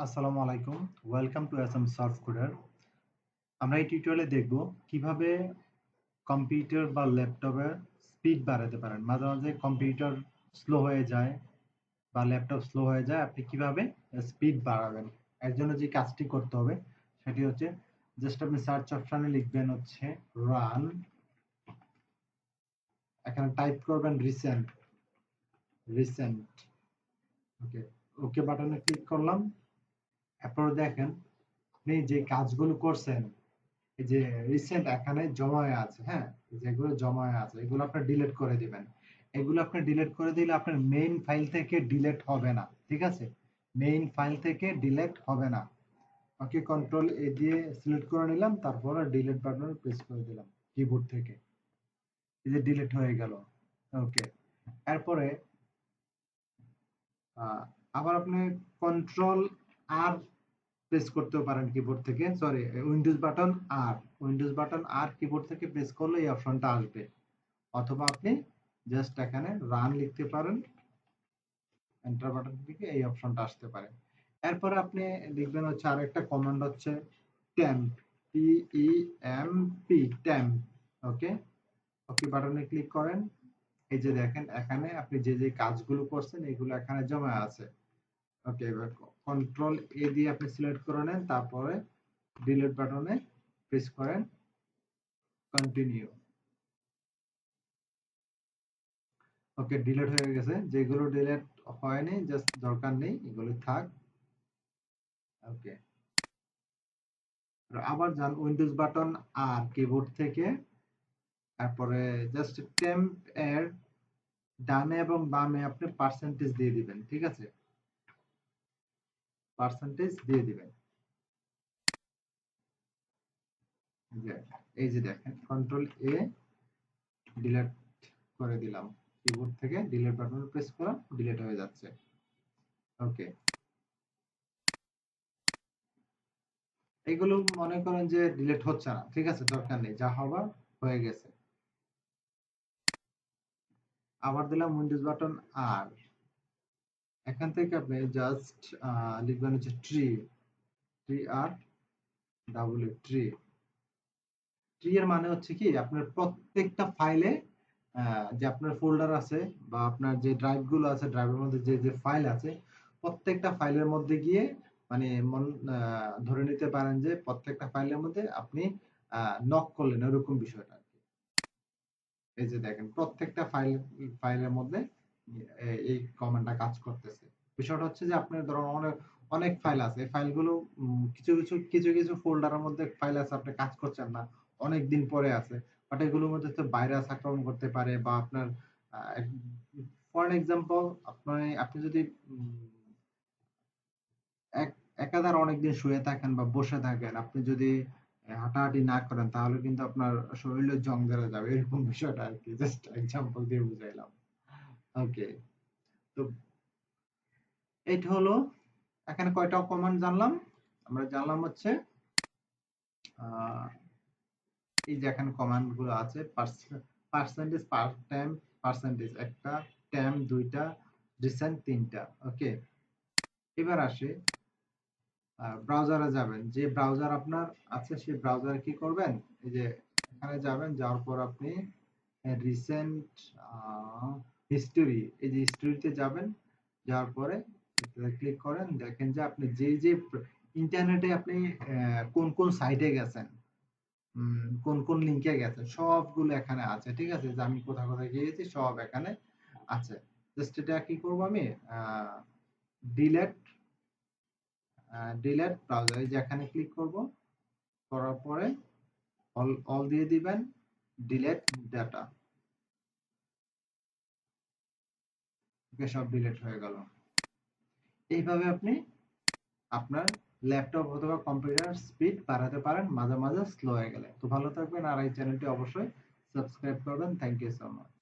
আসসালামু আলাইকুম। Welcome to SM soft coder. আমরা এই টিউটোরিয়ালে দেখব কিভাবে কম্পিউটার বা ল্যাপটপের স্পিড বাড়াতে পারেন। মাঝে, মাঝে কম্পিউটার স্লো হয়ে যায় বা ল্যাপটপ স্লো হয়ে যায়। আপনি কিভাবে স্পিড বাড়াবেন? এর জন্য যে কাজটি করতে হবে সেটি হচ্ছে জাস্ট আপনি সার্চ অপশনে লিখবেন হচ্ছে রান। এখানে টাইপ করবেন রিসেন্ট। ওকে, ওকে বাটনে ক্লিক করলাম। এরপরে দেখেন আপনি যে কাজগুলো করছেন এই যে রিসেন্ট এখানে জমা হয়ে আছে, হ্যাঁ? যেগুলো জমা হয়ে আছে এগুলো আপনি ডিলিট করে দিবেন। এগুলো আপনি ডিলিট করে দিলে আপনার মেইন ফাইল থেকে ডিলিট হবে না। ঠিক আছে? মেইন ফাইল থেকে ডিলিট হবে না। ওকে, কন্ট্রোল এ দিয়ে সিলেক্ট করে নিলাম, তারপরে ডিলিট বাটন প্রেস করে দিলাম কিবোর্ড থেকে। এই যে ডিলিট হয়ে গেল। ওকে। এরপরে আবার আপনি কন্ট্রোল আর প্রেস করতেও পারেন কিবোর্ড থেকে, সরি উইন্ডোজ বাটন আর কিবোর্ড থেকে প্রেস করলে এই অপশনটা আসবে, অথবা আপনি জাস্ট এখানে রান লিখতে পারেন, এন্টার বাটন থেকে এই অপশনটা আসতে পারে। এরপরে আপনি লিখবেন হচ্ছে আরেকটা কমান্ড হচ্ছে টেম্প, টেম্প। ওকে, ওকে বাটনে ক্লিক করেন। এই যে দেখেন এখানে আপনি যে যে কাজগুলো করছেন এগুলো এখানে জমা আছে। ওকে, এবার কন্ট্রোল এ দিয়ে আপনি সিলেক্ট করে নেন, তারপরে ডিলিট বাটনে প্রেস করেন, কন্টিনিউ। ওকে, ডিলিট হয়ে গেছে। যেগুলো ডিলিট হয়নি জাস্ট দরকার নেই, এগুলো থাক। ওকে, আবার যান উইন্ডোজ বাটন আর কিবোর্ড থেকে, তারপরে জাস্ট টেম্প এর ডানে এবং বামে আপনি পার্সেন্টেজ দিয়ে দিবেন। ঠিক আছে? পার্সেন্টেজ দিয়ে দিবেন। এই যে দেখেন কন্ট্রোল এ ডিলিট করে দিলাম, কিবোর্ড থেকে ডিলিট বাটন প্রেস করা, ডিলিট হয়ে যাচ্ছে। ওকে, এগুলো মনে করেন যে ডিলিট হচ্ছে না, ঠিক আছে, দরকার নেই, যা হবার হয়ে গেছে। আবার দিলাম উইন্ডোজ বাটন আর, এখান থেকে আপনি জাস্ট লিখবেন হচ্ছে ট্রি আর ডাবল ট্রি। ট্রি এর মানে হচ্ছে কি আপনার প্রত্যেকটা ফাইলে যে আপনার ফোল্ডার আছে বা আপনার যে ড্রাইভ গুলো আছে, ড্রাইভের মধ্যে যে যে ফাইল আছে, প্রত্যেকটা ফাইলের মধ্যে গিয়ে মানে ধরে নিতে পারেন যে প্রত্যেকটা ফাইলের মধ্যে আপনি নক করলেন, এরকম বিষয়টা আর কি। এই যে দেখেন প্রত্যেকটা ফাইলের মধ্যে এই কমান্ডটা কাজ করতেছে। বিষয়টা হচ্ছে যে আপনার ধরুন অনেক অনেক ফাইল আছে, এই ফাইলগুলো কিছু ফোল্ডারের মধ্যে ফাইল আছে, আপনি কাজ করছেন না, অনেক দিন পরে আছে, বাট এগুলোর মধ্যে তো ভাইরাস আক্রমণ করতে পারে, বা আপনার ফর এক্সাম্পল আপনি যদি এক একাধারে অনেকদিন শুয়ে থাকেন বা বসে থাকেন, আপনি যদি হাঁটাহাঁটি না করেন তাহলে কিন্তু আপনার শরীরে জং ধরে যাবে, এরকম বিষয়টা আর কি, জাস্ট এক্সাম্পল দিয়ে বুঝাইলাম। ওকে, তো এইটা হলো, এখানে কয়টা কমান্ড জানলাম? আমরা জানলাম হচ্ছে আহ, এই যে এখানে কমান্ড গুলো আছে, পার্সেন্টেজ, টাইম, পার্সেন্টেজ একটা, টাইম দুইটা, রিসেন্ট তিনটা। ওকে, এবার আসে ব্রাউজারে যাবেন, যে ব্রাউজার আপনার আছে সেই ব্রাউজারে কি করবেন, এই যে এখানে যাবেন, যাওয়ার পর আপনি রিসেন্ট হিস্টোরি, এই যে হিস্টোরিতে যাবেন, যাওয়ার পরে ক্লিক করেন, দেখেন যে আপনি যে যে ইন্টারনেটে আপনি কোন কোন সাইটে গেছেন, কোন কোন লিংকে গেছেন, সবগুলো এখানে আছে। ঠিক আছে? যে আমি কোথায় কোথায় গিয়েছি সব এখানে আছে। জাস্ট এটা কি করব আমি, ডিলেট ডিলেট ব্রাউজার, এই যে এখানে ক্লিক করব, করার পরে অল দিয়ে দিবেন, ডিলেট ডাটা। ওকে, সব ডিলেট হয়ে গেল। এইভাবে আপনি আপনার ল্যাপটপ অথবা কম্পিউটার স্পিড বাড়াতে পারেন মাঝে মাঝে স্লো হয়ে গেলে। তো ভালো থাকবেন, আর এই চ্যানেলটি অবশ্যই সাবস্ক্রাইব করবেন। Thank you so much.